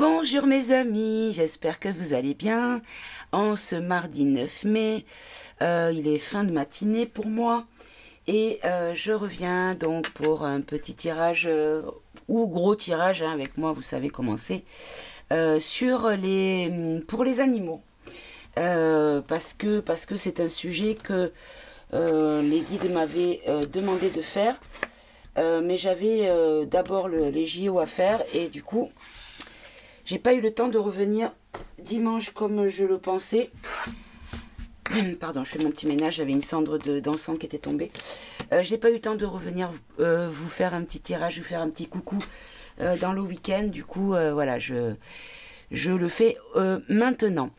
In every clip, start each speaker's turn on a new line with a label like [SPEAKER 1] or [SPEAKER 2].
[SPEAKER 1] Bonjour mes amis, j'espère que vous allez bien. En ce mardi 9 mai, il est fin de matinée pour moi. Et je reviens donc pour un petit tirage, ou gros tirage, hein, avec moi, vous savez comment c'est, pour les animaux. Parce que c'est un sujet que les guides m'avaient demandé de faire. Mais j'avais d'abord les JO à faire et du coup, j'ai pas eu le temps de revenir dimanche comme je le pensais. Pardon, je fais mon petit ménage, j'avais une cendre d'encens qui était tombée. J'ai pas eu le temps de revenir vous faire un petit tirage, vous faire un petit coucou dans le week-end. Du coup, voilà, je le fais maintenant.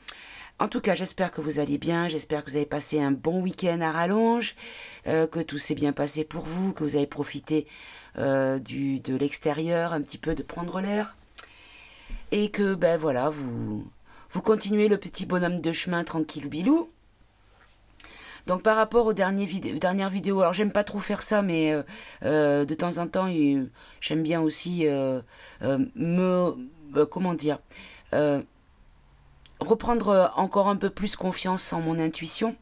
[SPEAKER 1] En tout cas, j'espère que vous allez bien, j'espère que vous avez passé un bon week-end à rallonge, que tout s'est bien passé pour vous, que vous avez profité de l'extérieur, un petit peu de prendre l'air. Et que, ben voilà, vous continuez le petit bonhomme de chemin tranquille bilou. Donc par rapport aux dernières vidéos, alors j'aime pas trop faire ça, mais de temps en temps, j'aime bien aussi comment dire, reprendre encore un peu plus confiance en mon intuition.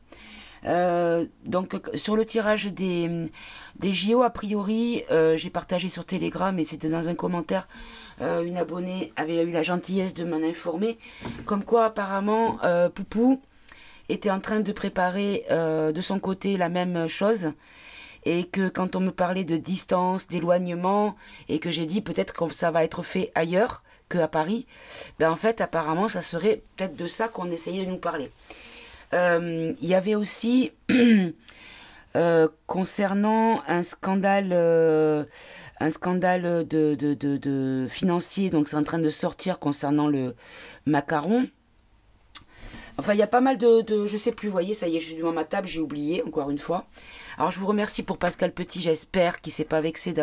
[SPEAKER 1] Donc sur le tirage des JO, a priori, j'ai partagé sur Telegram et c'était dans un commentaire, une abonnée avait eu la gentillesse de m'en informer, comme quoi apparemment Poupou était en train de préparer de son côté la même chose, et que quand on me parlait de distance, d'éloignement, et que j'ai dit peut-être que ça va être fait ailleurs qu'à Paris, ben en fait apparemment ça serait peut-être de ça qu'on essayait de nous parler. Il y avait aussi concernant un scandale de financier, donc c'est en train de sortir concernant le macaron. Enfin, il y a pas mal je sais plus, vous voyez, ça y est, je suis devant ma table, j'ai oublié, encore une fois. Alors, je vous remercie pour Pascal Petit, j'espère qu'il s'est pas vexé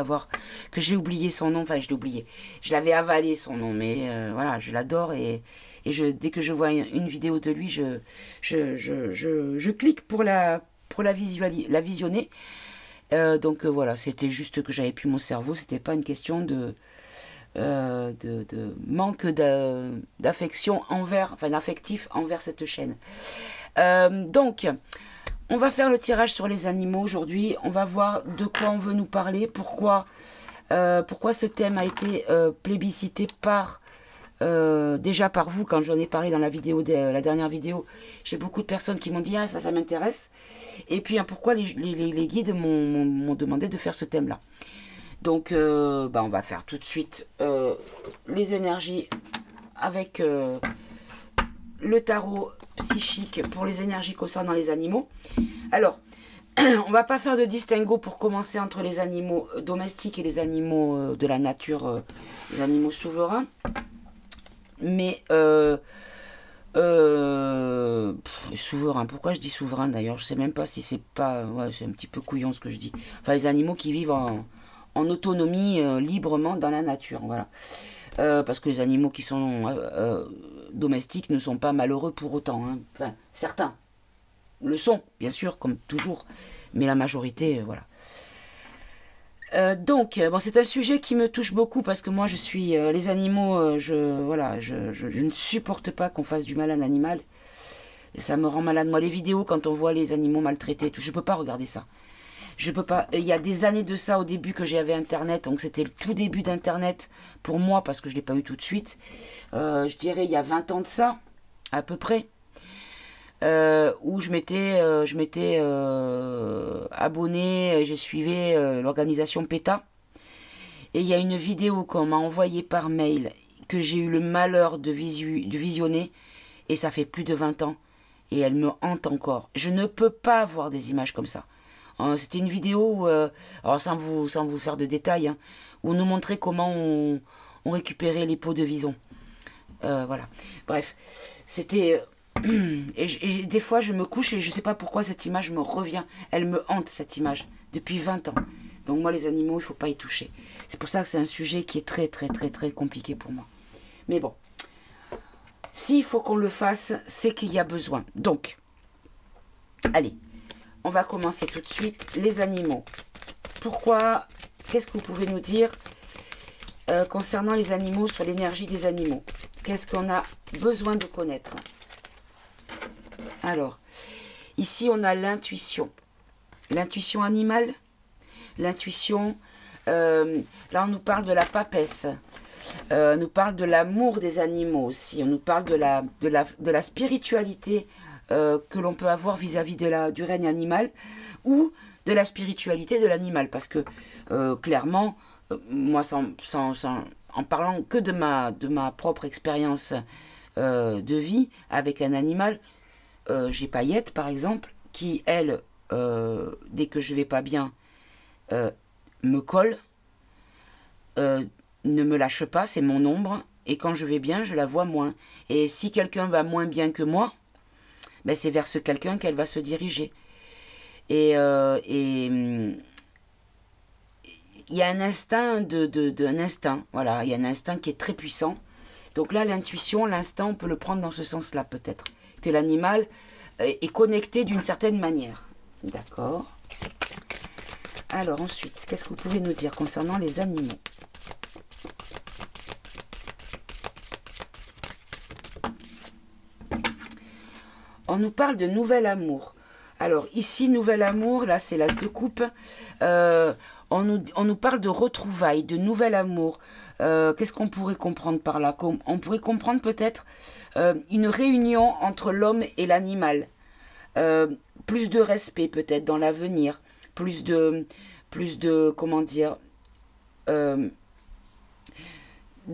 [SPEAKER 1] que j'ai oublié son nom. Enfin, je l'ai oublié. Je l'avais avalé, son nom, mais voilà, je l'adore et dès que je vois une vidéo de lui, je clique pour la visionner. Donc, voilà, c'était juste que j'avais plus mon cerveau, c'était pas une question de manque d'affection d'affectif envers cette chaîne. Donc, on va faire le tirage sur les animaux aujourd'hui. On va voir de quoi on veut nous parler, pourquoi ce thème a été plébiscité déjà par vous quand j'en ai parlé dans la dernière vidéo. J'ai beaucoup de personnes qui m'ont dit ah, ça m'intéresse. Et puis pourquoi les guides m'ont demandé de faire ce thème là. Donc, on va faire tout de suite les énergies avec le tarot psychique pour les énergies concernant les animaux. Alors, on va pas faire de distinguo pour commencer entre les animaux domestiques et les animaux de la nature, les animaux souverains. Mais, souverain, pourquoi je dis souverain d'ailleurs? Je sais même pas si c'est pas... Ouais, c'est un petit peu couillon ce que je dis. Enfin, les animaux qui vivent en autonomie, librement dans la nature, voilà. Parce que les animaux qui sont domestiques ne sont pas malheureux pour autant, hein. Enfin, certains le sont, bien sûr, comme toujours, mais la majorité, voilà. Donc, c'est un sujet qui me touche beaucoup parce que moi, je suis les animaux, je ne supporte pas qu'on fasse du mal à un animal. Et ça me rend malade. Moi, les vidéos, quand on voit les animaux maltraités, je peux pas regarder ça. Je peux pas. Il y a des années de ça, au début que j'avais Internet, donc c'était le tout début d'Internet pour moi, parce que je ne l'ai pas eu tout de suite. Je dirais il y a 20 ans de ça, à peu près, où je m'étais abonné, je suivais l'organisation PETA. Et il y a une vidéo qu'on m'a envoyée par mail, que j'ai eu le malheur de visionner, et ça fait plus de 20 ans, et elle me hante encore. Je ne peux pas voir des images comme ça. C'était une vidéo où, alors sans vous faire de détails, hein, où on nous montrait comment on récupérait les peaux de vison. Voilà. Bref, c'était... et des fois, je me couche et je ne sais pas pourquoi cette image me revient. Elle me hante, cette image, depuis 20 ans. Donc moi, les animaux, il ne faut pas y toucher. C'est pour ça que c'est un sujet qui est très, très, très, très compliqué pour moi. Mais bon, s'il faut qu'on le fasse, c'est qu'il y a besoin. Donc, allez. On va commencer tout de suite. Les animaux. Pourquoi? Qu'est-ce que vous pouvez nous dire concernant les animaux, sur l'énergie des animaux. Qu'est-ce qu'on a besoin de connaître? Alors, ici on a l'intuition. L'intuition animale, l'intuition, là on nous parle de la papesse, on nous parle de l'amour des animaux aussi, on nous parle de la spiritualité que l'on peut avoir vis-à-vis du règne animal, ou de la spiritualité de l'animal, parce que clairement, moi en parlant que de ma propre expérience de vie avec un animal, j'ai Paillette par exemple, qui elle, dès que je vais pas bien, me colle, ne me lâche pas, c'est mon ombre, et quand je vais bien, je la vois moins. Et si quelqu'un va moins bien que moi, ben c'est vers ce quelqu'un qu'elle va se diriger. Et il y a un instinct un instinct, voilà, il y a un instinct qui est très puissant. Donc là, l'intuition, l'instinct, on peut le prendre dans ce sens-là peut-être, que l'animal est connecté d'une certaine manière. D'accord. Alors ensuite, qu'est-ce que vous pouvez nous dire concernant les animaux? On nous parle de nouvel amour. Alors ici, nouvel amour, là c'est l'as de coupe. On nous parle de retrouvailles, de nouvel amour. Qu'est-ce qu'on pourrait comprendre par là? On pourrait comprendre peut-être une réunion entre l'homme et l'animal. Plus de respect peut-être dans l'avenir. Plus de, comment dire, de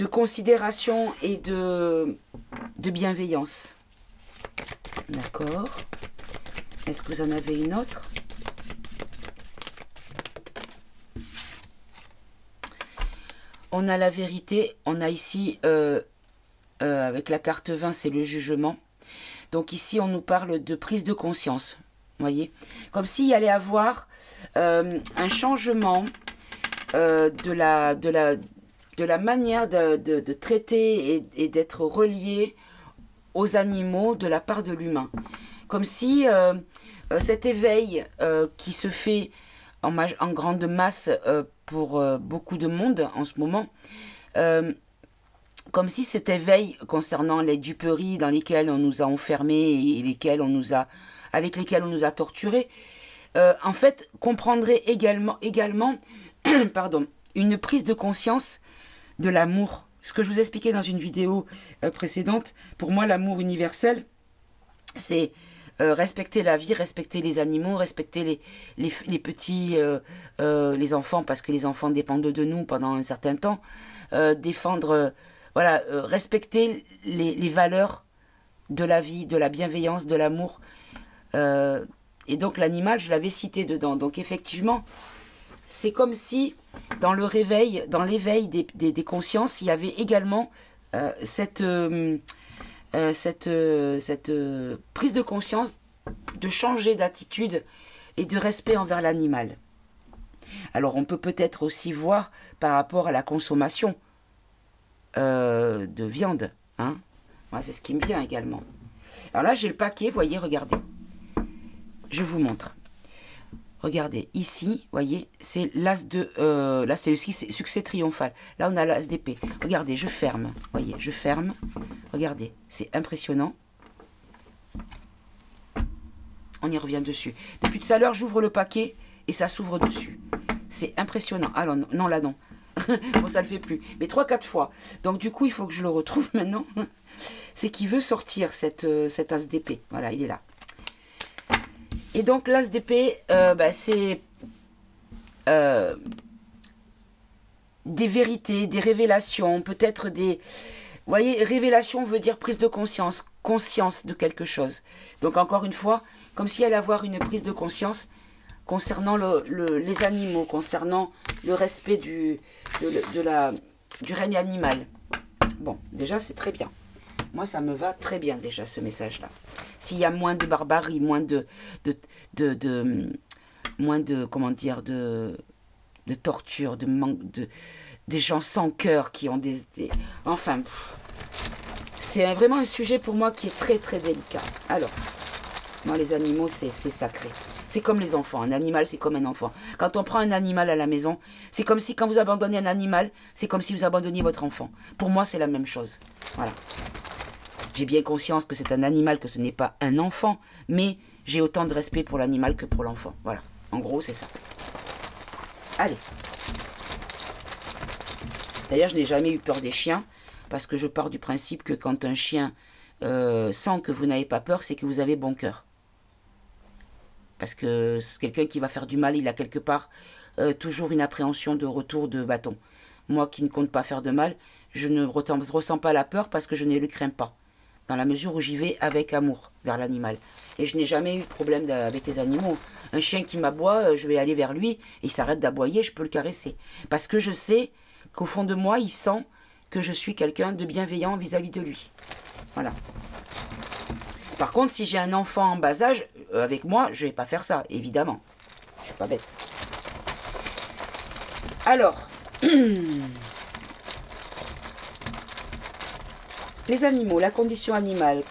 [SPEAKER 1] considération et de bienveillance. D'accord. Est-ce que vous en avez une autre? On a la vérité. On a ici, avec la carte 20, c'est le jugement. Donc ici, on nous parle de prise de conscience. Vous voyez? Comme s'il y allait avoir un changement de la manière de traiter et d'être relié aux animaux de la part de l'humain. Comme si cet éveil qui se fait en grande masse pour beaucoup de monde en ce moment, comme si cet éveil concernant les duperies dans lesquelles on nous a enfermés et avec lesquelles on nous a torturés, en fait, comprendrait également pardon, une prise de conscience de l'amour. Ce que je vous expliquais dans une vidéo précédente, pour moi, l'amour universel, c'est respecter la vie, respecter les animaux, respecter les petits, les enfants, parce que les enfants dépendent de nous pendant un certain temps, défendre, voilà, respecter les valeurs de la vie, de la bienveillance, de l'amour. Et donc l'animal, je l'avais cité dedans. Donc effectivement, c'est comme si dans l'éveil des consciences, il y avait également cette prise de conscience de changer d'attitude et de respect envers l'animal. Alors on peut peut-être aussi voir par rapport à la consommation de viande. Hein. Moi, c'est ce qui me vient également. Alors là, j'ai le paquet, voyez, regardez. Je vous montre. Regardez, ici, voyez, c'est l'as de... là, c'est le succès triomphal. Là, on a l'as d'épée. Regardez, je ferme. Voyez, je ferme. Regardez, c'est impressionnant. On y revient dessus. Depuis tout à l'heure, j'ouvre le paquet et ça s'ouvre dessus. C'est impressionnant. Alors, non, là, non. Bon, ça ne le fait plus. Mais 3-4 fois. Donc, du coup, il faut que je le retrouve maintenant. C'est qu'il veut sortir cet as d'épée. Voilà, il est là. Et donc, l'as d'épée, c'est des vérités, des révélations, peut-être des... Vous voyez, révélation veut dire prise de conscience, conscience de quelque chose. Donc, encore une fois, comme s'il allait avoir une prise de conscience concernant les animaux, concernant le respect du règne animal. Bon, déjà, c'est très bien. Moi, ça me va très bien déjà, ce message-là. S'il y a moins de barbarie, moins de comment dire, de torture, des gens sans cœur qui ont enfin, c'est vraiment un sujet pour moi qui est très, très délicat. Alors, Moi, les animaux, c'est sacré. C'est comme les enfants. Un animal, c'est comme un enfant. Quand on prend un animal à la maison, c'est comme si quand vous abandonnez un animal, c'est comme si vous abandonniez votre enfant. Pour moi, c'est la même chose. Voilà. J'ai bien conscience que c'est un animal, que ce n'est pas un enfant, mais j'ai autant de respect pour l'animal que pour l'enfant. Voilà. En gros, c'est ça. Allez. D'ailleurs, je n'ai jamais eu peur des chiens, parce que je pars du principe que quand un chien sent que vous n'avez pas peur, c'est que vous avez bon cœur. Parce que quelqu'un qui va faire du mal, il a quelque part toujours une appréhension de retour de bâton. Moi qui ne compte pas faire de mal, je ne ressens pas la peur parce que je ne le crains pas. Dans la mesure où j'y vais avec amour vers l'animal. Et je n'ai jamais eu de problème avec les animaux. Un chien qui m'aboie, je vais aller vers lui, et il s'arrête d'aboyer, je peux le caresser. Parce que je sais qu'au fond de moi, il sent que je suis quelqu'un de bienveillant vis-à-vis de lui. Voilà. Par contre, si j'ai un enfant en bas âge, avec moi, je ne vais pas faire ça, évidemment. Je ne suis pas bête. Alors, les animaux, la condition animale.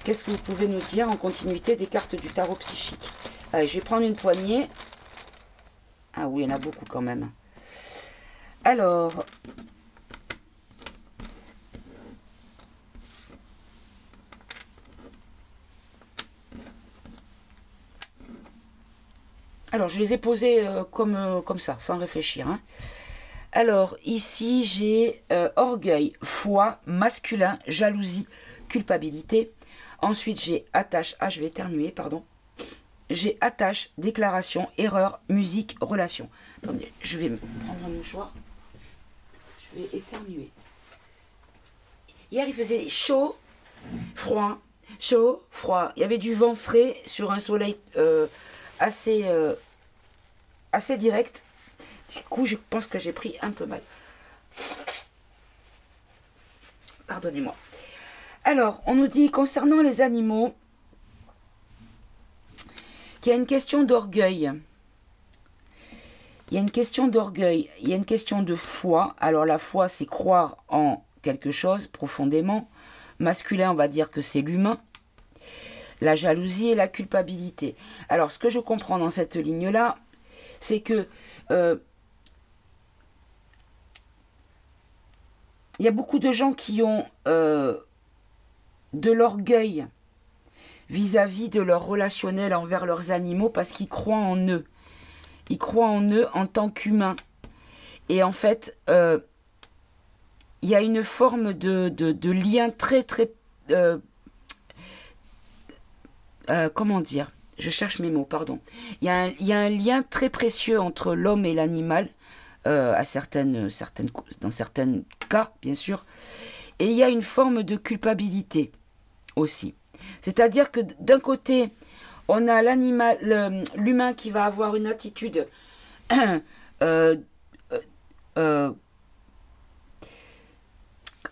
[SPEAKER 1] Qu'est-ce que vous pouvez nous dire en continuité des cartes du tarot psychique? Allez, je vais prendre une poignée. Ah oui, il y en a beaucoup quand même. Alors, je les ai posés comme ça, sans réfléchir. Hein. Alors, ici, j'ai orgueil, foi, masculin, jalousie, culpabilité. Ensuite, j'ai attache. Ah, je vais éternuer, pardon. J'ai attache, déclaration, erreur, musique, relation. Attendez, je vais me prendre un mouchoir. Je vais éternuer. Hier, il faisait chaud, froid, chaud, froid. Il y avait du vent frais sur un soleil assez direct. Du coup, je pense que j'ai pris un peu mal. Pardonnez-moi. Alors, on nous dit, concernant les animaux, qu'il y a une question d'orgueil. Il y a une question d'orgueil. Il y a une question de foi. Alors, la foi, c'est croire en quelque chose profondément. Masculin, on va dire que c'est l'humain. La jalousie et la culpabilité. Alors, ce que je comprends dans cette ligne-là, c'est que il y a beaucoup de gens qui ont de l'orgueil vis-à-vis de leur relationnel envers leurs animaux parce qu'ils croient en eux. Ils croient en eux en tant qu'humains. Et en fait, il y a une forme de lien très, très... comment dire? Je cherche mes mots, pardon. Il y a un lien très précieux entre l'homme et l'animal, dans certains cas, bien sûr. Et il y a une forme de culpabilité aussi. C'est-à-dire que d'un côté, on a l'humain qui va avoir une attitude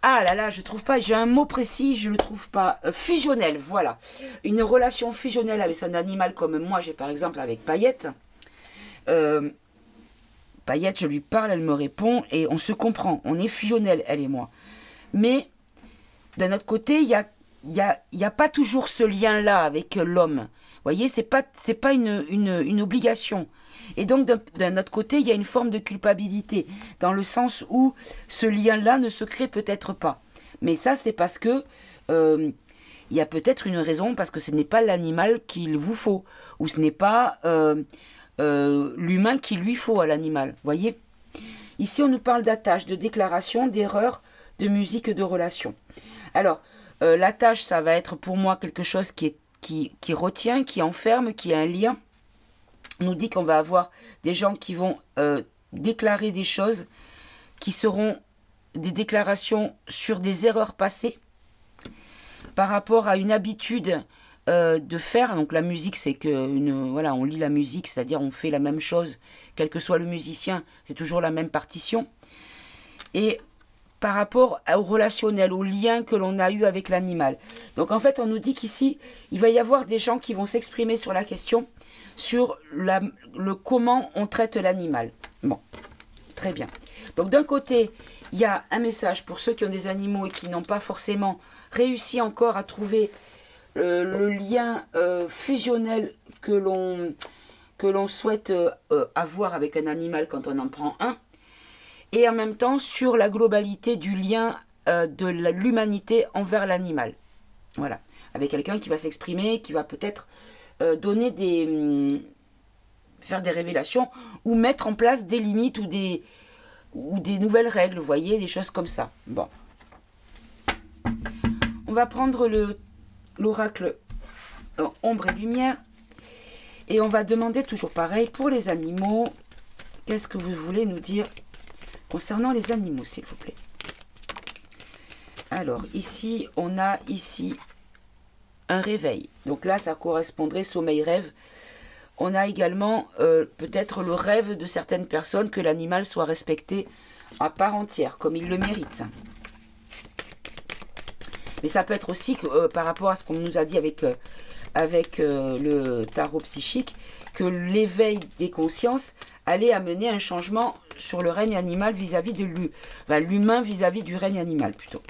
[SPEAKER 1] ah là là, je trouve pas, j'ai un mot précis, je le trouve pas. Fusionnel, voilà. Une relation fusionnelle avec son animal comme moi, j'ai par exemple avec Paillette. Paillette, je lui parle, elle me répond et on se comprend. On est fusionnel, elle et moi. Mais d'un autre côté, il y a pas toujours ce lien-là avec l'homme. Vous voyez, c'est pas une obligation. Et donc, d'un autre côté, il y a une forme de culpabilité, dans le sens où ce lien-là ne se crée peut-être pas. Mais ça, c'est parce que il y a peut-être une raison, parce que ce n'est pas l'animal qu'il vous faut, ou ce n'est pas l'humain qu'il lui faut à l'animal. Voyez ? Ici, on nous parle d'attache, de déclaration, d'erreur, de musique, de relation. Alors, l'attache, ça va être pour moi quelque chose qui retient, qui enferme, qui a un lien. On nous dit qu'on va avoir des gens qui vont déclarer des choses qui seront des déclarations sur des erreurs passées par rapport à une habitude de faire. Donc la musique, c'est que voilà, on lit la musique, c'est-à-dire on fait la même chose, quel que soit le musicien, c'est toujours la même partition. Et par rapport au relationnel, au lien que l'on a eu avec l'animal. Donc en fait, on nous dit qu'ici, il va y avoir des gens qui vont s'exprimer sur la question, sur le comment on traite l'animal. Bon, très bien. Donc d'un côté, il y a un message pour ceux qui ont des animaux et qui n'ont pas forcément réussi encore à trouver le lien fusionnel que l'on souhaite avoir avec un animal quand on en prend un, et en même temps sur la globalité du lien de l'humanité envers l'animal. Voilà, avec quelqu'un qui va s'exprimer, qui va peut-être donner faire des révélations ou mettre en place des limites ou des nouvelles règles, vous voyez, des choses comme ça. Bon. On va prendre l'oracle ombre et lumière et on va demander toujours pareil pour les animaux. Qu'est-ce que vous voulez nous dire concernant les animaux, s'il vous plaît? Alors, ici, on a ici un réveil. Donc là, ça correspondrait sommeil-rêve. On a également peut-être le rêve de certaines personnes que l'animal soit respecté à part entière, comme il le mérite. Mais ça peut être aussi que, par rapport à ce qu'on nous a dit avec le tarot psychique, que l'éveil des consciences allait amener un changement sur le règne animal vis-à-vis de l'humain vis-à-vis du règne animal plutôt.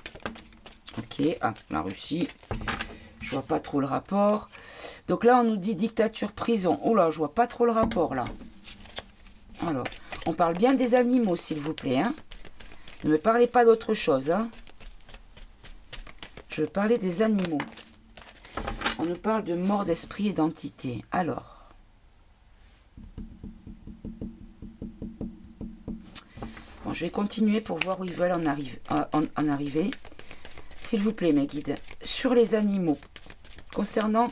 [SPEAKER 1] Ok, ah, la Russie, je vois pas trop le rapport. Donc là, on nous dit dictature, prison. Oh là, je vois pas trop le rapport, là. Alors, on parle bien des animaux, s'il vous plaît. Hein. Ne me parlez pas d'autre chose. Hein. Je veux parler des animaux. On nous parle de mort d'esprit et d'entité. Alors. Bon, je vais continuer pour voir où ils veulent en arriver. S'il vous plaît, mes guides. Sur les animaux. Concernant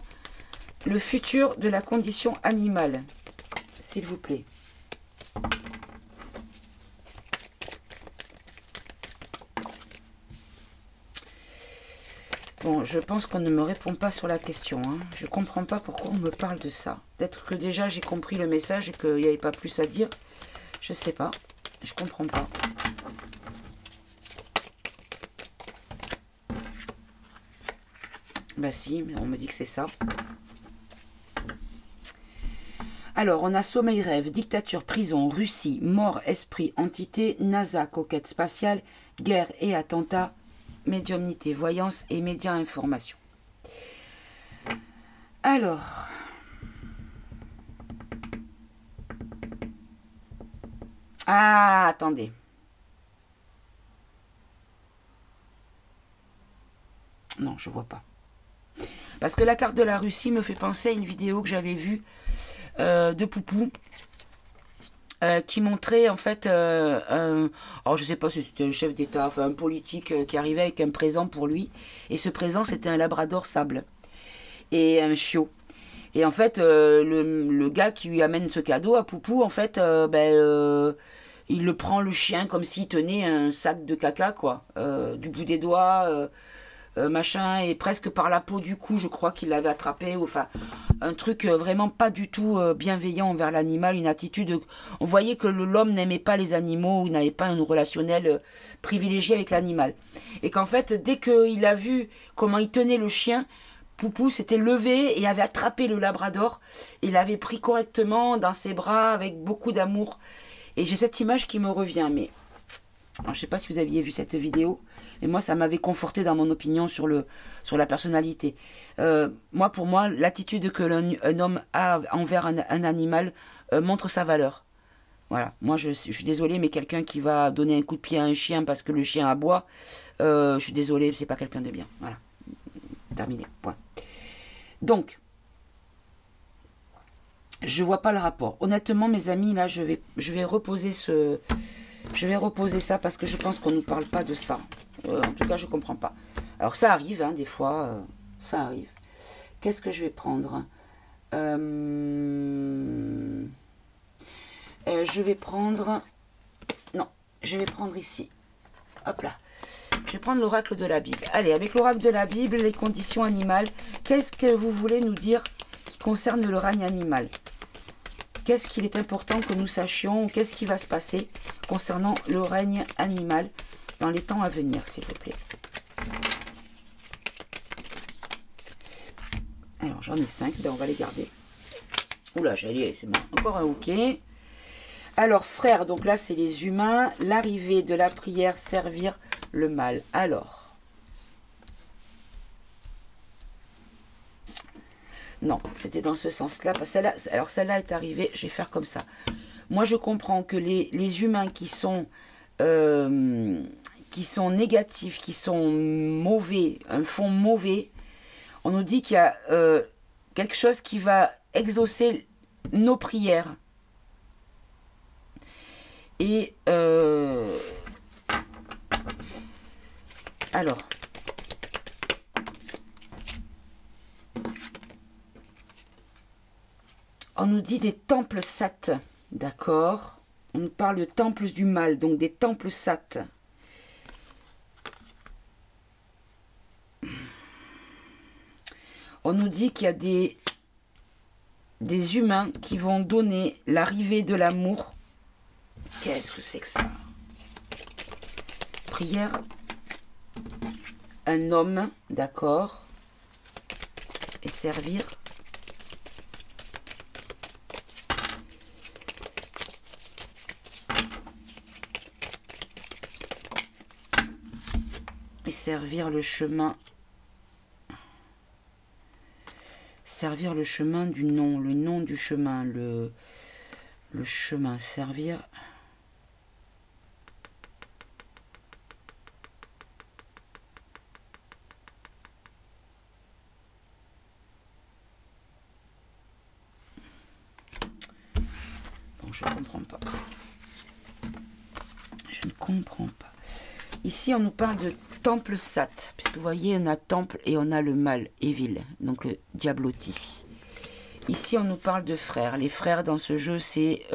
[SPEAKER 1] le futur de la condition animale, s'il vous plaît. Bon, je pense qu'on ne me répond pas sur la question. Hein. Je ne comprends pas pourquoi on me parle de ça. Peut-être que déjà j'ai compris le message et qu'il n'y avait pas plus à dire. Je ne sais pas. Je ne comprends pas. Bah si, mais on me dit que c'est ça. Alors, on a sommeil, rêve, dictature, prison, Russie, mort, esprit, entité, NASA, coquette spatiale, guerre et attentat, médiumnité, voyance et médias information. Alors, ah, attendez. Non, je vois pas. Parce que la carte de la Russie me fait penser à une vidéo que j'avais vue de Poupou qui montrait en fait alors je sais pas si c'était un chef d'état, enfin un politique qui arrivait avec un présent pour lui, et ce présent c'était un labrador sable et un chiot, et en fait le gars qui lui amène ce cadeau à Poupou, en fait il le prend, le chien, comme s'il tenait un sac de caca quoi, du bout des doigts, machin, et presque par la peau du cou, je crois qu'il l'avait attrapé, enfin un truc vraiment pas du tout bienveillant envers l'animal, une attitude, on voyait que l'homme n'aimait pas les animaux, ou n'avait pas un relationnel privilégié avec l'animal, et qu'en fait dès qu'il a vu comment il tenait le chien, Poupou s'était levé et avait attrapé le labrador, et l'avait pris correctement dans ses bras avec beaucoup d'amour, et j'ai cette image qui me revient. Mais alors, je ne sais pas si vous aviez vu cette vidéo, mais moi, ça m'avait conforté dans mon opinion sur la personnalité. Moi, pour moi, l'attitude que un homme a envers un animal montre sa valeur. Voilà. Moi, je suis désolée, mais quelqu'un qui va donner un coup de pied à un chien parce que le chien aboie, je suis désolée, c'est pas quelqu'un de bien. Voilà. Terminé. Point. Donc, je vois pas le rapport. Honnêtement, mes amis, là, je vais reposer ce... Je vais reposer ça parce que je pense qu'on ne nous parle pas de ça. En tout cas, je ne comprends pas. Alors, ça arrive, hein, des fois. Ça arrive. Qu'est-ce que je vais prendre? Je vais prendre... Non, je vais prendre ici. Hop là. Je vais prendre l'oracle de la Bible. Allez, avec l'oracle de la Bible, les conditions animales. Qu'est-ce que vous voulez nous dire qui concerne le règne animal? Qu'est-ce qu'il est important que nous sachions? Qu'est-ce qui va se passer concernant le règne animal dans les temps à venir, s'il vous plaît? Alors, j'en ai 5, ben on va les garder. Oula, j'allais, c'est bon. Encore un OK. Alors, frère, donc là, c'est les humains. L'arrivée de la prière, servir le mal. Alors, Non, c'était dans ce sens-là. Alors celle-là est arrivée, je vais faire comme ça. Moi, je comprends que les humains qui sont négatifs, qui sont mauvais, un fond mauvais, on nous dit qu'il y a quelque chose qui va exaucer nos prières. Et alors, on nous dit des temples sat, d'accord? On nous parle de temples du mal, donc des temples sat. On nous dit qu'il y a des humains qui vont donner l'arrivée de l'amour. Qu'est-ce que c'est que ça? Prière. Un homme, d'accord. Et servir. Et servir le chemin. Servir le chemin du nom, le nom du chemin, le chemin, servir. Bon, je ne comprends pas. Je ne comprends pas. Ici, on nous parle de temple sat, puisque vous voyez, on a temple et on a le mal, evil, donc le diabloti. Ici, on nous parle de frères. Les frères dans ce jeu, c'est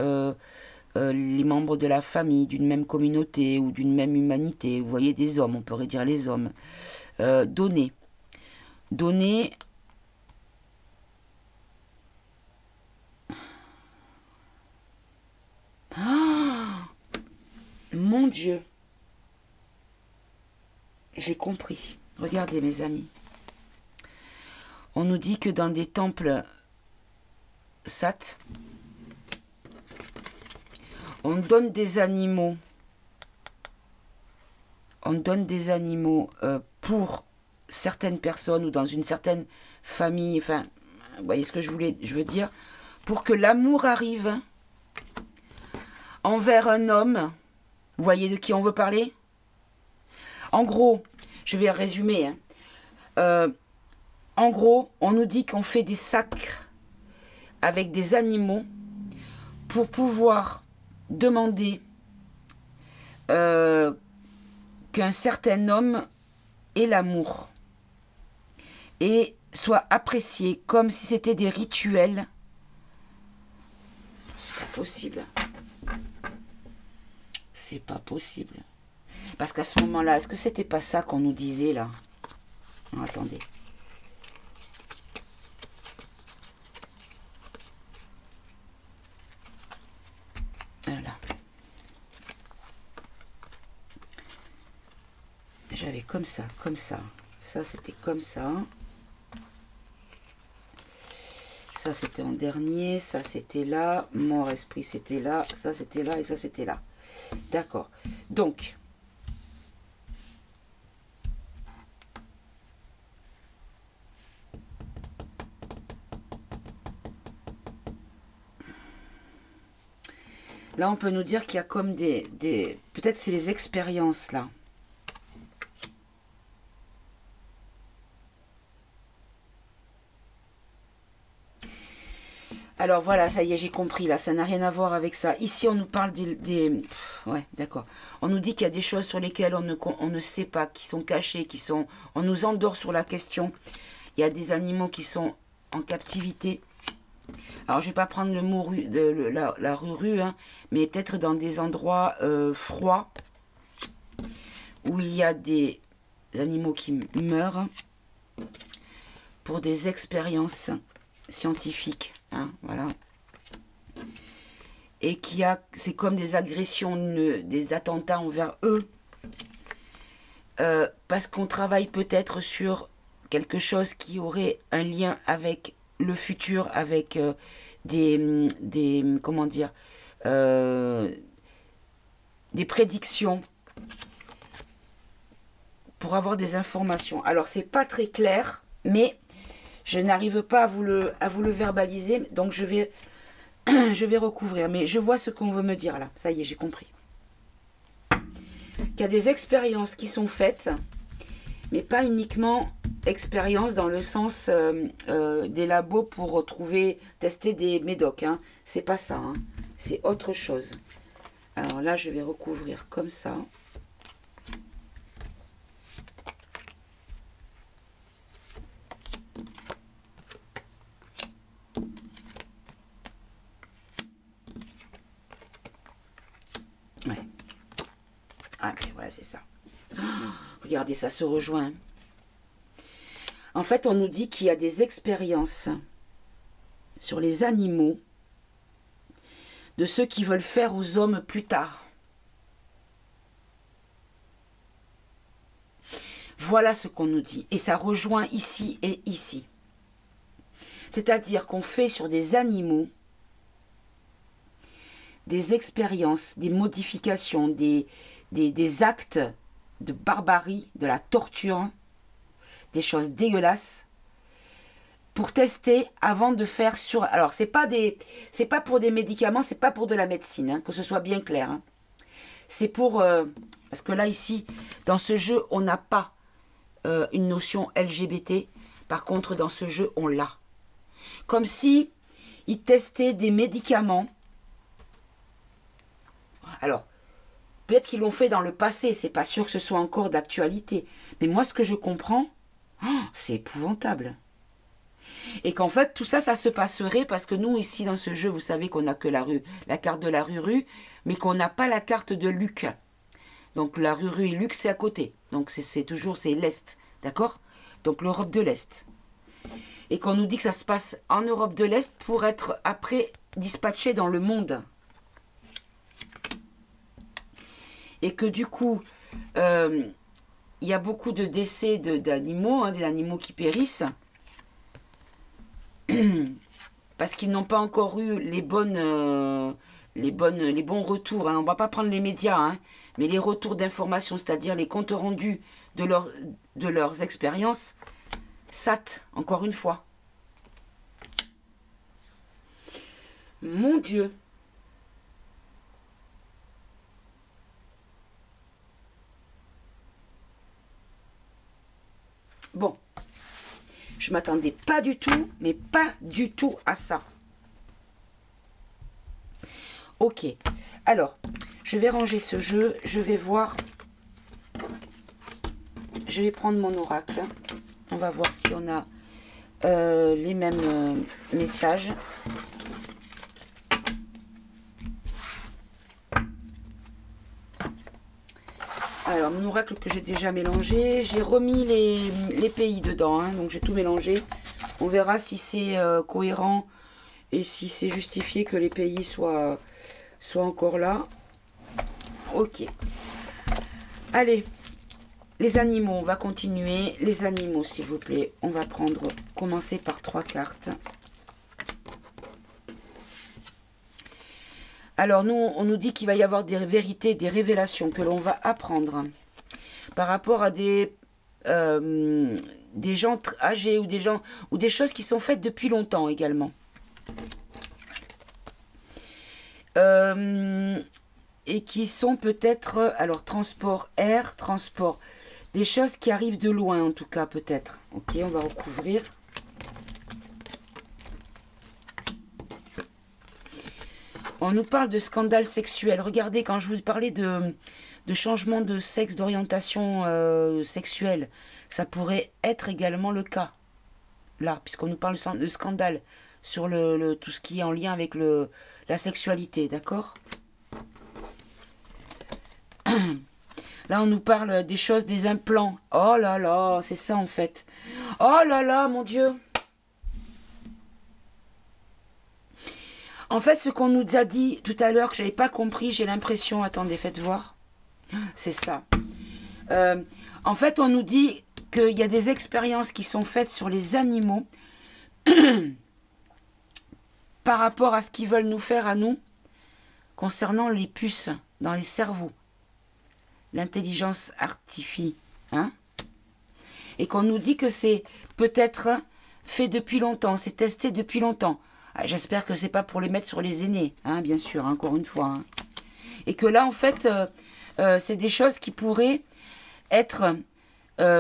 [SPEAKER 1] les membres de la famille, d'une même communauté ou d'une même humanité. Vous voyez, des hommes, on pourrait dire les hommes. Donner. Donner. Ah, mon Dieu. J'ai compris. Regardez mes amis. On nous dit que dans des temples sat, on donne des animaux. On donne des animaux pour certaines personnes ou dans une certaine famille. Enfin, vous voyez ce que je veux dire? Pour que l'amour arrive envers un homme. Vous voyez de qui on veut parler? En gros, je vais résumer. En gros, on nous dit qu'on fait des sacres avec des animaux pour pouvoir demander qu'un certain homme ait l'amour et soit apprécié comme si c'était des rituels. C'est pas possible. C'est pas possible. Parce qu'à ce moment-là, est-ce que c'était pas ça qu'on nous disait là? Non, attendez. Voilà. J'avais comme ça, comme ça. Ça, c'était comme ça. Ça, c'était en dernier. Ça, c'était là. Mort, esprit, c'était là. Ça, c'était là. Et ça, c'était là. D'accord. Donc... Là, on peut nous dire qu'il y a comme des... Peut-être c'est les expériences, là. Alors, voilà, ça y est, j'ai compris, là. Ça n'a rien à voir avec ça. Ici, on nous parle des... Ouais, d'accord. On nous dit qu'il y a des choses sur lesquelles on ne sait pas, qui sont cachées, qui sont... On nous endort sur la question. Il y a des animaux qui sont en captivité. Alors, je ne vais pas prendre le mot la rue, hein, mais peut-être dans des endroits froids, où il y a des animaux qui meurent pour des expériences scientifiques. Hein, voilà. Et c'est comme des agressions, des attentats envers eux. Parce qu'on travaille peut-être sur quelque chose qui aurait un lien avec le futur, avec comment dire, des prédictions pour avoir des informations. Alors c'est pas très clair, mais Je n'arrive pas à vous le verbaliser, donc je vais je vais recouvrir. Mais je vois ce qu'on veut me dire là. Ça y est, j'ai compris. Il y a des expériences qui sont faites, mais pas uniquement expériences dans le sens des labos pour retrouver, tester des médocs. Hein. C'est pas ça. Hein. C'est autre chose. Alors là, je vais recouvrir comme ça. Ouais. Ah, mais voilà, c'est ça. Oh, regardez, ça se rejoint. En fait, on nous dit qu'il y a des expériences sur les animaux de ceux qui veulent faire aux hommes plus tard. Voilà ce qu'on nous dit. Et ça rejoint ici et ici. C'est-à-dire qu'on fait sur des animaux des expériences, des modifications, des actes de barbarie, de la torture, des choses dégueulasses, pour tester avant de faire sur... Alors, c'est pas pour des médicaments, c'est pas pour de la médecine, hein, que ce soit bien clair. Hein. C'est pour... parce que là, ici, dans ce jeu, on n'a pas une notion LGBT. Par contre, dans ce jeu, on l'a. Comme si ils testaient des médicaments. Alors, peut-être qu'ils l'ont fait dans le passé, c'est pas sûr que ce soit encore d'actualité. Mais moi, ce que je comprends, oh, c'est épouvantable. Et qu'en fait, tout ça, ça se passerait parce que nous, ici, dans ce jeu, vous savez qu'on n'a que la carte de la rue, mais qu'on n'a pas la carte de Luc. Donc, la rue et Luc, c'est à côté. Donc, c'est l'Est, d'accord? Donc, l'Europe de l'Est. Et qu'on nous dit que ça se passe en Europe de l'Est pour être après dispatché dans le monde. Et que du coup, il y a beaucoup de décès d'animaux, hein, des animaux qui périssent, parce qu'ils n'ont pas encore eu les bons retours. Hein. On ne va pas prendre les médias, hein, mais les retours d'information, c'est-à-dire les comptes rendus de leurs expériences, SAT, encore une fois. Mon Dieu. Bon, je m'attendais pas du tout, mais pas du tout à ça. Ok, alors, je vais ranger ce jeu, je vais voir, je vais prendre mon oracle, on va voir si on a les mêmes messages. Alors, mon oracle que j'ai déjà mélangé, j'ai remis les pays dedans, hein, donc j'ai tout mélangé. On verra si c'est cohérent et si c'est justifié que les pays soient encore là. Ok. Allez, les animaux, on va continuer. Les animaux, s'il vous plaît, on va commencer par 3 cartes. Alors, nous, on nous dit qu'il va y avoir des vérités, des révélations que l'on va apprendre par rapport à des gens âgés ou des choses qui sont faites depuis longtemps également. Et qui sont peut-être, alors, transport air, transport, des choses qui arrivent de loin en tout cas, peut-être. Ok, on va recouvrir. On nous parle de scandale sexuel. Regardez, quand je vous parlais de changement de sexe, d'orientation sexuelle, ça pourrait être également le cas. Là, puisqu'on nous parle de scandale sur tout ce qui est en lien avec la sexualité, d'accord? Là, on nous parle des choses, des implants. Oh là là, c'est ça en fait. Oh là là, mon Dieu. En fait, ce qu'on nous a dit tout à l'heure, que je n'avais pas compris, j'ai l'impression... Attendez, faites voir. C'est ça. En fait, on nous dit qu'il y a des expériences qui sont faites sur les animaux par rapport à ce qu'ils veulent nous faire à nous concernant les puces dans les cerveaux. L'intelligence artificielle. Hein? Et qu'on nous dit que c'est peut-être fait depuis longtemps, c'est testé depuis longtemps. J'espère que c'est pas pour les mettre sur les aînés, hein, bien sûr, hein, encore une fois. Hein. Et que là, en fait, c'est des choses qui pourraient être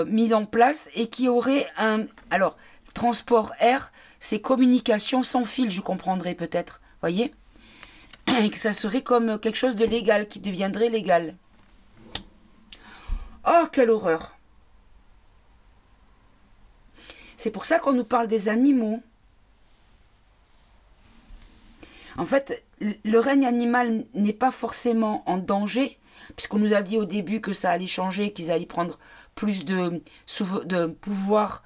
[SPEAKER 1] mises en place et qui auraient un... Alors, transport air, c'est communication sans fil, je comprendrais peut-être, voyez? Et que ça serait comme quelque chose de légal, qui deviendrait légal. Oh, quelle horreur! C'est pour ça qu'on nous parle des animaux. En fait, le règne animal n'est pas forcément en danger, puisqu'on nous a dit au début que ça allait changer, qu'ils allaient prendre plus de pouvoir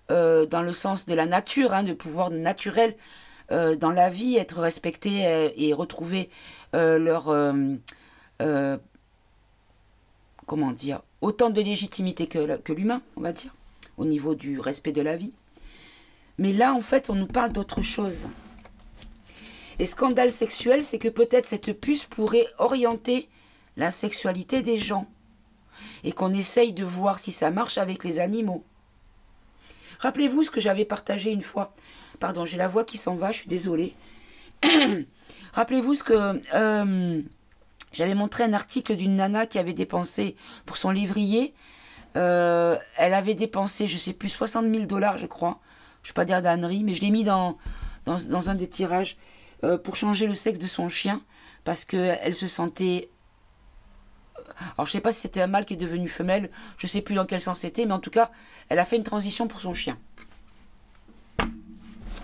[SPEAKER 1] dans le sens de la nature, hein, de pouvoir naturel dans la vie, être respectés et retrouver leur... comment dire, autant de légitimité que l'humain, on va dire, au niveau du respect de la vie. Mais là, en fait, on nous parle d'autre chose. Et scandale sexuel, c'est que peut-être cette puce pourrait orienter la sexualité des gens. Et qu'on essaye de voir si ça marche avec les animaux. Rappelez-vous ce que j'avais partagé une fois. Pardon, j'ai la voix qui s'en va, je suis désolée. Rappelez-vous ce que... j'avais montré un article d'une nana qui avait dépensé pour son lévrier. Elle avait dépensé, je ne sais plus, 60 000 $, je crois. Je ne vais pas dire d'ânerie, mais je l'ai mis dans un des tirages pour changer le sexe de son chien. Parce qu'elle se sentait... Alors, je ne sais pas si c'était un mâle qui est devenu femelle. Je ne sais plus dans quel sens c'était. Mais en tout cas, elle a fait une transition pour son chien.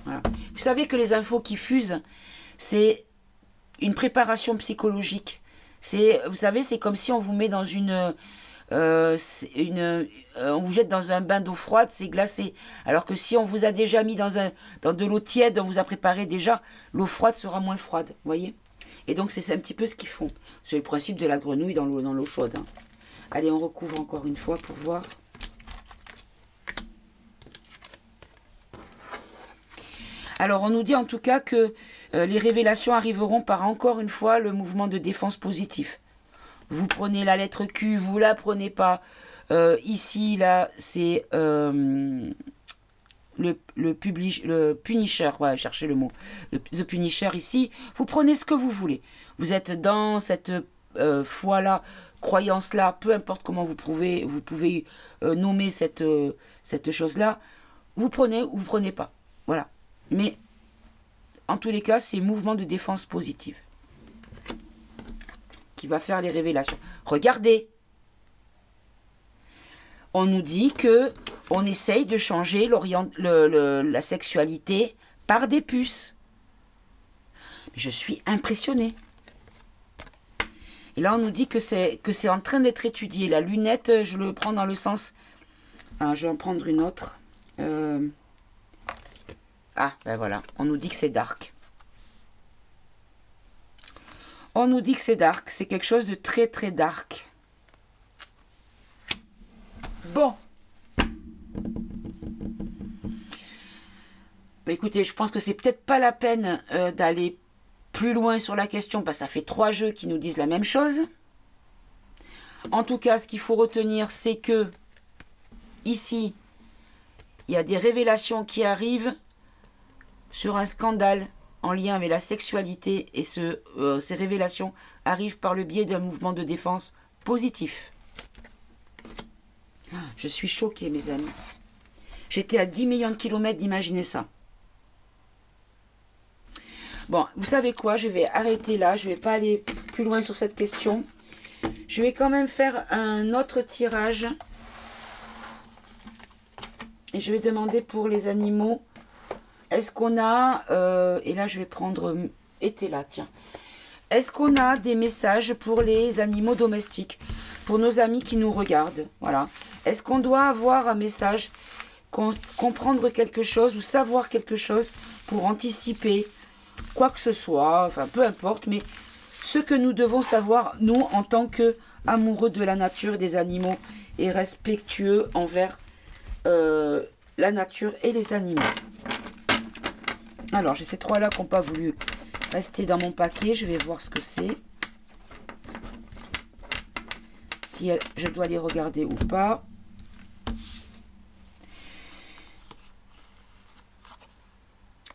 [SPEAKER 1] Voilà. Vous savez que les infos qui fusent, c'est une préparation psychologique. Vous savez, c'est comme si on vous met dans on vous jette dans un bain d'eau froide, c'est glacé. Alors que si on vous a déjà mis dans de l'eau tiède, on vous a préparé déjà, l'eau froide sera moins froide, vous voyez? Et donc c'est un petit peu ce qu'ils font. C'est le principe de la grenouille dans l'eau chaude. Hein. Allez, on recouvre encore une fois pour voir. Alors on nous dit en tout cas que les révélations arriveront par encore une fois le mouvement de défense positif. Vous prenez la lettre Q, vous la prenez pas. Ici, là, c'est le Punisher, ouais, cherchez le mot. The Punisher ici, vous prenez ce que vous voulez. Vous êtes dans cette foi-là, croyance-là, peu importe comment vous pouvez nommer cette chose-là. Vous prenez ou vous prenez pas. Voilà. Mais, en tous les cas, c'est mouvement de défense positive qui va faire les révélations. Regardez. On nous dit que on essaye de changer la sexualité par des puces. Je suis impressionnée. Et là, on nous dit que c'est en train d'être étudié. La lunette, je le prends dans le sens... Ah, je vais en prendre une autre. Ah, ben voilà. On nous dit que c'est dark. On nous dit que c'est dark. C'est quelque chose de très, très dark. Bon. Bah, écoutez, je pense que c'est peut-être pas la peine d'aller plus loin sur la question, parce que ça fait 3 jeux qui nous disent la même chose. En tout cas, ce qu'il faut retenir, c'est que ici, il y a des révélations qui arrivent sur un scandale en lien avec la sexualité, et ces révélations arrivent par le biais d'un mouvement de défense positif. Je suis choquée, mes amis. J'étais à 10 millions de kilomètres d'imaginer ça. Bon, vous savez quoi? Je vais arrêter là. Je ne vais pas aller plus loin sur cette question. Je vais quand même faire un autre tirage. Et je vais demander pour les animaux. Est-ce qu'on a... et là, je vais prendre... était là, tiens. Est-ce qu'on a des messages pour les animaux domestiques? Pour nos amis qui nous regardent. Voilà. Est-ce qu'on doit avoir un message, comprendre quelque chose ou savoir quelque chose pour anticiper quoi que ce soit, enfin peu importe, mais ce que nous devons savoir, nous, en tant qu'amoureux de la nature et des animaux et respectueux envers la nature et les animaux. Alors, j'ai ces 3-là qui n'ont pas voulu rester dans mon paquet. Je vais voir ce que c'est. Si je dois les regarder ou pas.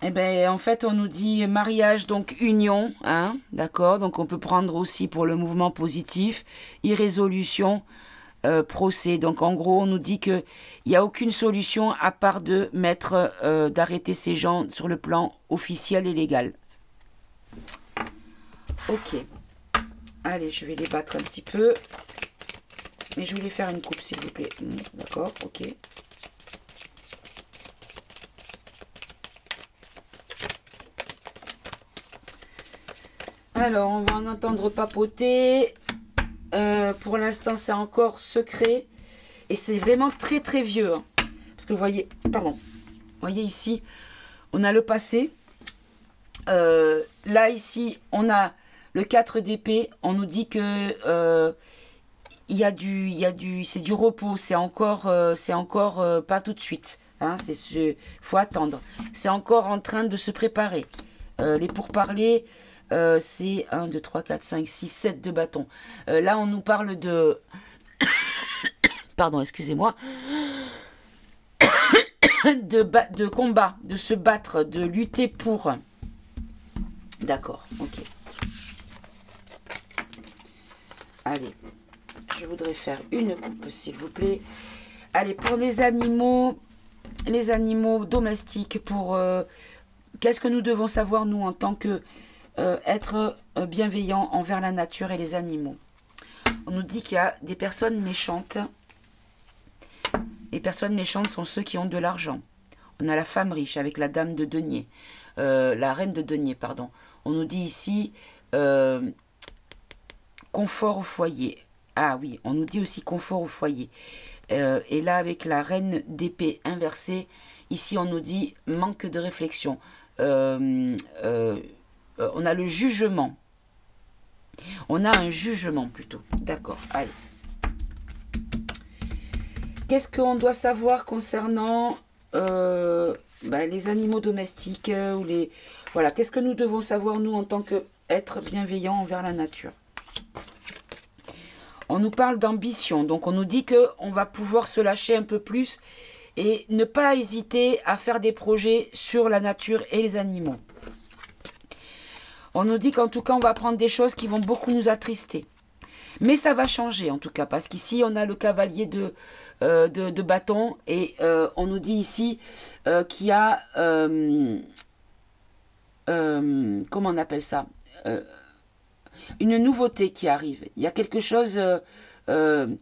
[SPEAKER 1] Eh ben, en fait, on nous dit mariage, donc union, hein, d'accord. Donc, on peut prendre aussi pour le mouvement positif, irrésolution, procès. Donc, en gros, on nous dit que il n'y a aucune solution à part de mettre, d'arrêter ces gens sur le plan officiel et légal. Ok. Allez, je vais les battre un petit peu. Mais je voulais faire une coupe, s'il vous plaît. D'accord, ok. Alors, on va en entendre papoter. Pour l'instant, c'est encore secret. Et c'est vraiment très, très vieux. Hein. Parce que vous voyez, pardon. Vous voyez ici, on a le passé. Là, ici, on a le 4 d'épée. On nous dit que c'est du repos. C'est encore pas tout de suite. Hein, faut attendre. C'est encore en train de se préparer. Les pourparlers... c'est 1, 2, 3, 4, 5, 6, 7 de bâtons. Là, on nous parle de... Pardon, excusez-moi. de combat, de se battre, de lutter pour... D'accord, ok. Allez, je voudrais faire une coupe, s'il vous plaît. Allez, pour les animaux domestiques, pour... qu'est-ce que nous devons savoir, nous, en tant que... être bienveillant envers la nature et les animaux. On nous dit qu'il y a des personnes méchantes. Les personnes méchantes sont ceux qui ont de l'argent. On a la femme riche avec la dame de denier. La reine de denier, pardon. On nous dit ici confort au foyer. Ah oui, on nous dit aussi confort au foyer. Et là, avec la reine d'épée inversée, ici on nous dit manque de réflexion. On a le jugement. On a un jugement plutôt. D'accord, allez. Qu'est-ce qu'on doit savoir concernant les animaux domestiques ou les... Voilà, qu'est-ce que nous devons savoir, nous, en tant qu'êtres bienveillants envers la nature? On nous parle d'ambition. Donc, on nous dit qu'on va pouvoir se lâcher un peu plus et ne pas hésiter à faire des projets sur la nature et les animaux. On nous dit qu'en tout cas, on va prendre des choses qui vont beaucoup nous attrister. Mais ça va changer, en tout cas, parce qu'ici, on a le cavalier de bâton. Et on nous dit ici qu'il y a... comment on appelle ça, une nouveauté qui arrive. Il y a quelque chose... quelque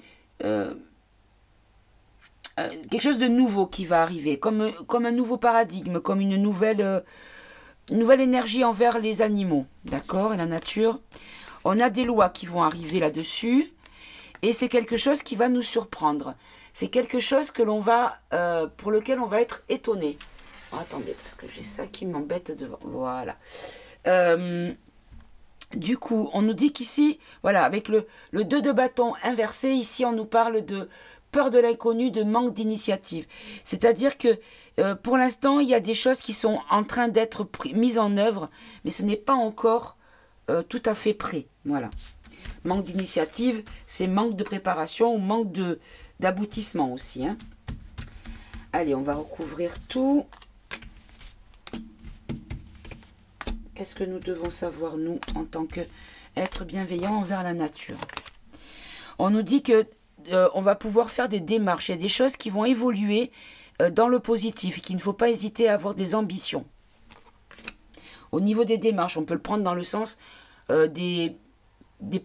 [SPEAKER 1] chose de nouveau qui va arriver. Comme un nouveau paradigme, comme une nouvelle énergie envers les animaux, d'accord, et la nature. On a des lois qui vont arriver là-dessus, et c'est quelque chose qui va nous surprendre. C'est quelque chose que l'on va, pour lequel on va être étonné. Oh, attendez, parce que j'ai ça qui m'embête devant. Voilà. Du coup, on nous dit qu'ici, voilà, avec le 2 de bâton inversé, ici on nous parle de peur de l'inconnu, de manque d'initiative. C'est-à-dire que pour l'instant, il y a des choses qui sont en train d'être mises en œuvre, mais ce n'est pas encore tout à fait prêt. Voilà. Manque d'initiative, c'est manque de préparation ou manque d'aboutissement aussi. Hein. Allez, on va recouvrir tout. Qu'est-ce que nous devons savoir, nous, en tant qu'être bienveillant envers la nature? On nous dit que on va pouvoir faire des démarches. Il y a des choses qui vont évoluer dans le positif et qu'il ne faut pas hésiter à avoir des ambitions. Au niveau des démarches, on peut le prendre dans le sens des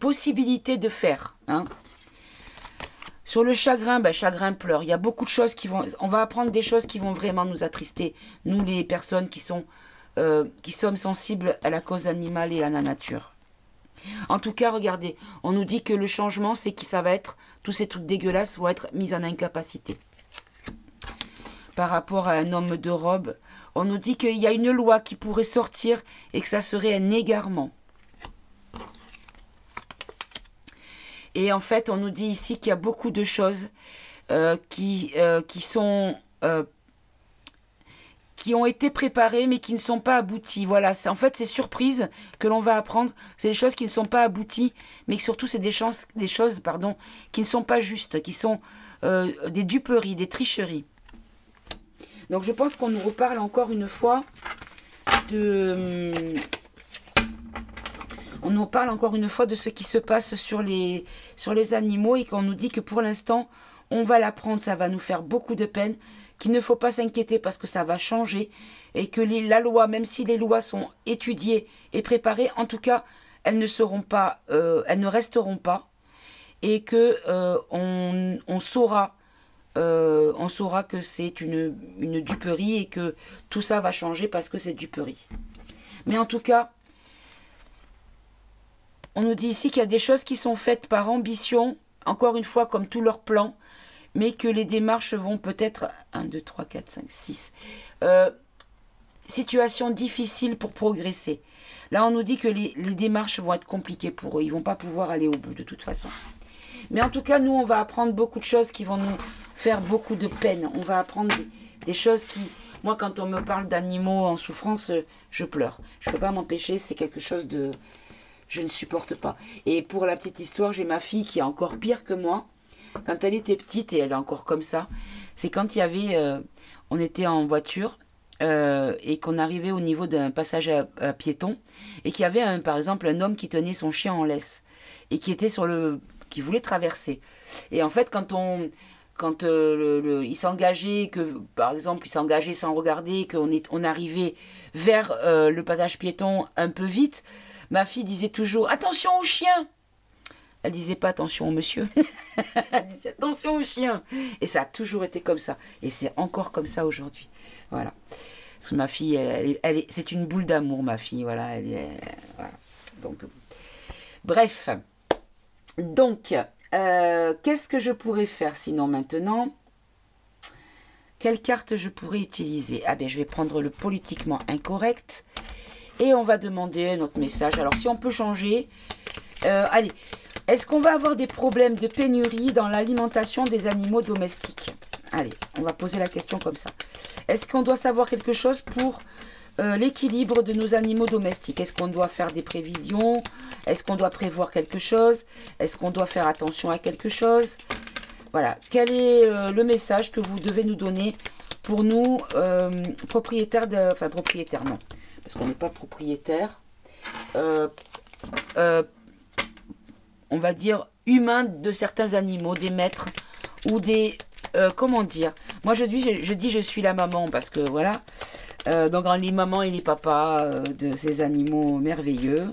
[SPEAKER 1] possibilités de faire. Hein. Sur le chagrin, chagrin pleure. Il y a beaucoup de choses qui vont... On va apprendre des choses qui vont vraiment nous attrister. Nous, les personnes qui sommes sensibles à la cause animale et à la nature. En tout cas, regardez, on nous dit que le changement, c'est que ça va être... Tous ces trucs dégueulasses vont être mis en incapacité. Par rapport à un homme de robe, on nous dit qu'il y a une loi qui pourrait sortir et que ça serait un égarement. Et en fait, on nous dit ici qu'il y a beaucoup de choses qui ont été préparées mais qui ne sont pas abouties. Voilà, en fait, ces surprises que l'on va apprendre, c'est des choses qui ne sont pas abouties, mais surtout, c'est des choses qui ne sont pas justes, qui sont des duperies, des tricheries. Donc, je pense qu'on nous reparle encore une fois on nous parle encore une fois de ce qui se passe sur les animaux et qu'on nous dit que pour l'instant, on va l'apprendre, ça va nous faire beaucoup de peine, qu'il ne faut pas s'inquiéter parce que ça va changer et que la loi, même si les lois sont étudiées et préparées, en tout cas, elles ne seront pas, elles ne resteront pas et que on saura que c'est une duperie et que tout ça va changer parce que c'est duperie. Mais en tout cas, on nous dit ici qu'il y a des choses qui sont faites par ambition, encore une fois comme tous leurs plans, mais que les démarches vont peut-être 1, 2, 3, 4, 5, 6. Situation difficile pour progresser. Là, on nous dit que les démarches vont être compliquées pour eux. Ils ne vont pas pouvoir aller au bout de toute façon. Mais en tout cas, nous, on va apprendre beaucoup de choses qui vont nous faire beaucoup de peine. On va apprendre des choses qui... Moi, quand on me parle d'animaux en souffrance, je pleure. Je ne peux pas m'empêcher, c'est quelque chose de... Je ne supporte pas. Et pour la petite histoire, j'ai ma fille qui est encore pire que moi. Quand elle était petite, et elle est encore comme ça, c'est quand il y avait... on était en voiture et qu'on arrivait au niveau d'un passage à piéton et qu'il y avait, par exemple, un homme qui tenait son chien en laisse et qui était qui voulait traverser. Et en fait, quand il s'engageait, que par exemple il s'engageait sans regarder, qu'on arrivait vers le passage piéton un peu vite, ma fille disait toujours attention au chien. Elle disait pas attention au monsieur. Elle disait attention au chien. Et ça a toujours été comme ça. Et c'est encore comme ça aujourd'hui. Voilà. Parce que ma fille, c'est une boule d'amour, ma fille. Voilà. Voilà. Donc, bref. Donc, qu'est-ce que je pourrais faire sinon maintenant? Quelle carte je pourrais utiliser? Ah bien, je vais prendre le politiquement incorrect. Et on va demander notre message. Alors, si on peut changer... allez, est-ce qu'on va avoir des problèmes de pénurie dans l'alimentation des animaux domestiques? Allez, on va poser la question comme ça. Est-ce qu'on doit savoir quelque chose pour l'équilibre de nos animaux domestiques? Est-ce qu'on doit faire des prévisions? Est-ce qu'on doit prévoir quelque chose? Est-ce qu'on doit faire attention à quelque chose? Voilà. Quel est le message que vous devez nous donner pour nous, propriétaires de... Enfin, propriétaires, non. Parce qu'on n'est pas propriétaire. On va dire humains de certains animaux, des maîtres ou des... comment dire? Moi, je dis je suis la maman parce que voilà. Donc, les mamans et les papas de ces animaux merveilleux.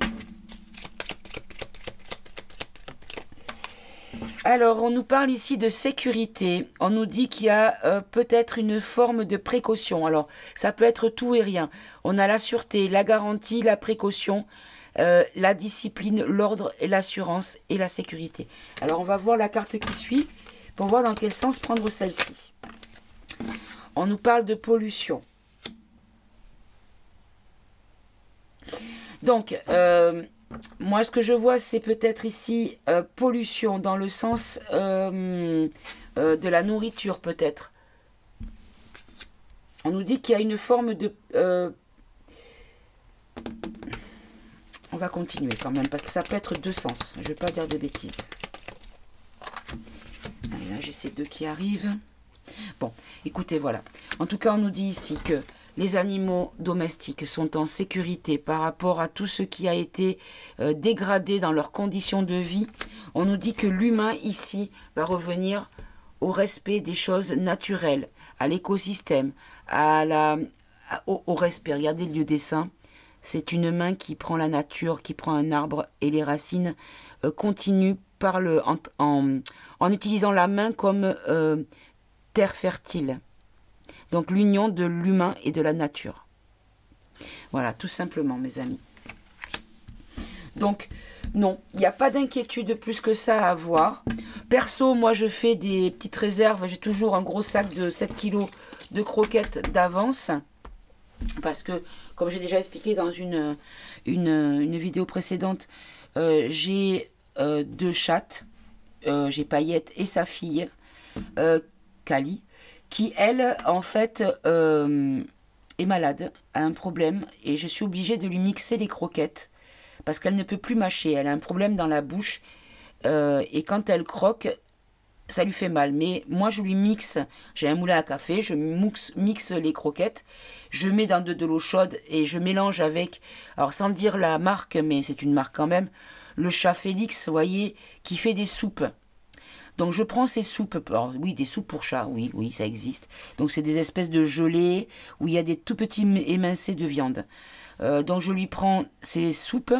[SPEAKER 1] Alors, on nous parle ici de sécurité. On nous dit qu'il y a peut-être une forme de précaution. Alors, ça peut être tout et rien. On a la sûreté, la garantie, la précaution, la discipline, l'ordre, l'assurance et la sécurité. Alors, on va voir la carte qui suit pour voir dans quel sens prendre celle-ci. On nous parle de pollution. Donc, moi, ce que je vois, c'est peut-être ici pollution dans le sens de la nourriture, peut-être. On nous dit qu'il y a une forme de... on va continuer quand même, parce que ça peut être deux sens. Je ne vais pas dire de bêtises. Allez, là, j'ai ces deux qui arrivent. Bon, écoutez, voilà. En tout cas, on nous dit ici que les animaux domestiques sont en sécurité par rapport à tout ce qui a été dégradé dans leurs conditions de vie. On nous dit que l'humain ici va revenir au respect des choses naturelles, à l'écosystème, au respect. Regardez le lieu des saints. C'est une main qui prend la nature, qui prend un arbre et les racines continuent en utilisant la main comme terre fertile. Donc l'union de l'humain et de la nature. Voilà, tout simplement, mes amis. Donc, non, il n'y a pas d'inquiétude plus que ça à avoir. Perso, moi, je fais des petites réserves. J'ai toujours un gros sac de 7 kg de croquettes d'avance. Parce que, comme j'ai déjà expliqué dans une vidéo précédente, j'ai 2 chattes. J'ai Paillette et sa fille, Cali, qui, elle, en fait, est malade, a un problème, et je suis obligée de lui mixer les croquettes, parce qu'elle ne peut plus mâcher, elle a un problème dans la bouche, et quand elle croque, ça lui fait mal. Mais moi, je lui mixe, j'ai un moulin à café, je mixe les croquettes, je mets dans de l'eau chaude et je mélange avec, alors sans dire la marque, mais c'est une marque quand même, le chat Félix, vous voyez, qui fait des soupes. Donc je prends ces soupes, alors, oui, des soupes pour chat, oui, oui, ça existe. Donc c'est des espèces de gelées où il y a des tout petits émincés de viande. Donc je lui prends ces soupes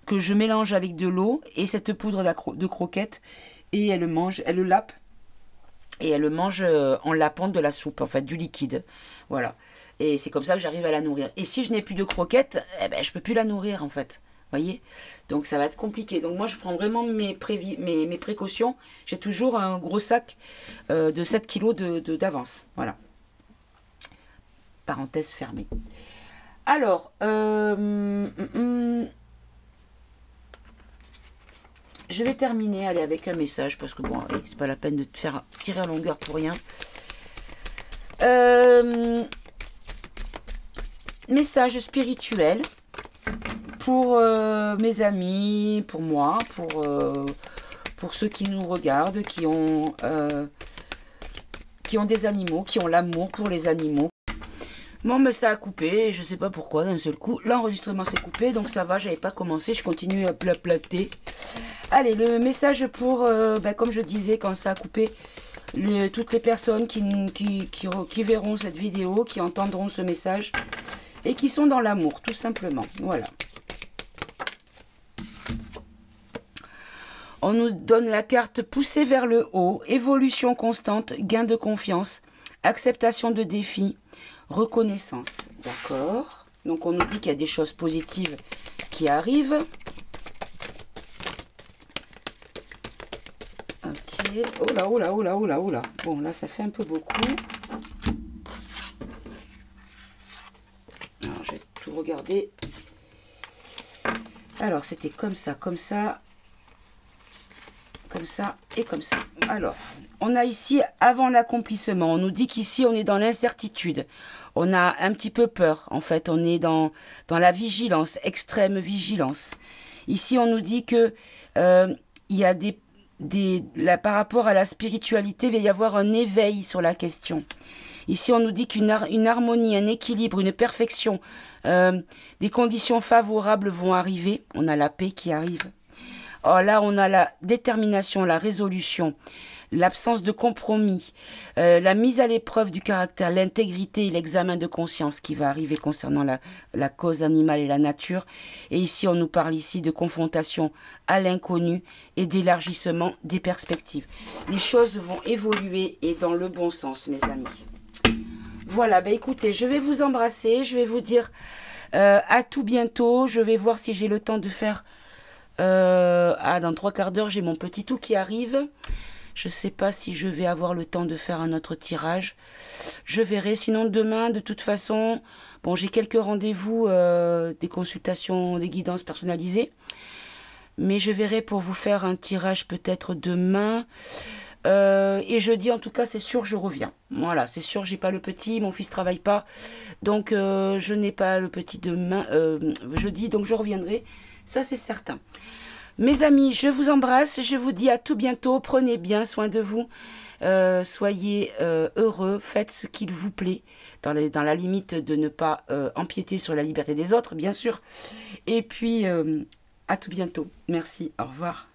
[SPEAKER 1] que je mélange avec de l'eau et cette poudre de croquettes et elle mange, elle le lappe et elle le mange en lapant de la soupe, en fait, du liquide. Voilà. Et c'est comme ça que j'arrive à la nourrir. Et si je n'ai plus de croquettes, eh ben, je peux plus la nourrir, en fait. Voyez, donc ça va être compliqué. Donc moi je prends vraiment mes précautions. J'ai toujours un gros sac de 7 kilos d'avance. Voilà. Parenthèse fermée. Alors, je vais terminer avec un message parce que bon, c'est pas la peine de te faire tirer à longueur pour rien. Message spirituel. Pour mes amis, pour moi, pour ceux qui nous regardent, qui ont des animaux, qui ont l'amour pour les animaux. Bon, mais ça a coupé, je sais pas pourquoi d'un seul coup. L'enregistrement s'est coupé, donc ça va, j'avais pas commencé, je continue à plater. Allez, le message pour, comme je disais, quand ça a coupé, toutes les personnes qui verront cette vidéo, qui entendront ce message, et qui sont dans l'amour, tout simplement. Voilà. On nous donne la carte poussée vers le haut, évolution constante, gain de confiance, acceptation de défis, reconnaissance. D'accord. Donc on nous dit qu'il y a des choses positives qui arrivent. Ok. Oh là, oh là, oh là, oh là, oh là. Bon, là, ça fait un peu beaucoup. Alors, je vais tout regarder. Alors, c'était comme ça, comme ça. Comme ça et comme ça. Alors, on a ici avant l'accomplissement. On nous dit qu'ici, on est dans l'incertitude. On a un petit peu peur. En fait, on est dans la vigilance, extrême vigilance. Ici, on nous dit que il y a par rapport à la spiritualité, il va y avoir un éveil sur la question. Ici, on nous dit qu'une harmonie, un équilibre, une perfection, des conditions favorables vont arriver. On a la paix qui arrive. Oh, là, on a la détermination, la résolution, l'absence de compromis, la mise à l'épreuve du caractère, l'intégrité et l'examen de conscience qui va arriver concernant la cause animale et la nature. Et ici, on nous parle ici de confrontation à l'inconnu et d'élargissement des perspectives. Les choses vont évoluer et dans le bon sens, mes amis. Voilà, ben écoutez, je vais vous embrasser, je vais vous dire à tout bientôt. Je vais voir si j'ai le temps de faire... dans 3 quarts d'heure, j'ai mon petit tout qui arrive. Je ne sais pas si je vais avoir le temps de faire un autre tirage. Je verrai. Sinon, demain, de toute façon, bon, j'ai quelques rendez-vous, des consultations, des guidances personnalisées. Mais je verrai pour vous faire un tirage peut-être demain. Et jeudi, en tout cas, c'est sûr, je reviens. Voilà, c'est sûr, j'ai pas le petit. Mon fils travaille pas. Donc, je n'ai pas le petit demain, jeudi. Donc, je reviendrai. Ça, c'est certain. Mes amis, je vous embrasse. Je vous dis à tout bientôt. Prenez bien soin de vous. Soyez heureux. Faites ce qu'il vous plaît. Dans la limite de ne pas empiéter sur la liberté des autres, bien sûr. Et puis, à tout bientôt. Merci. Au revoir.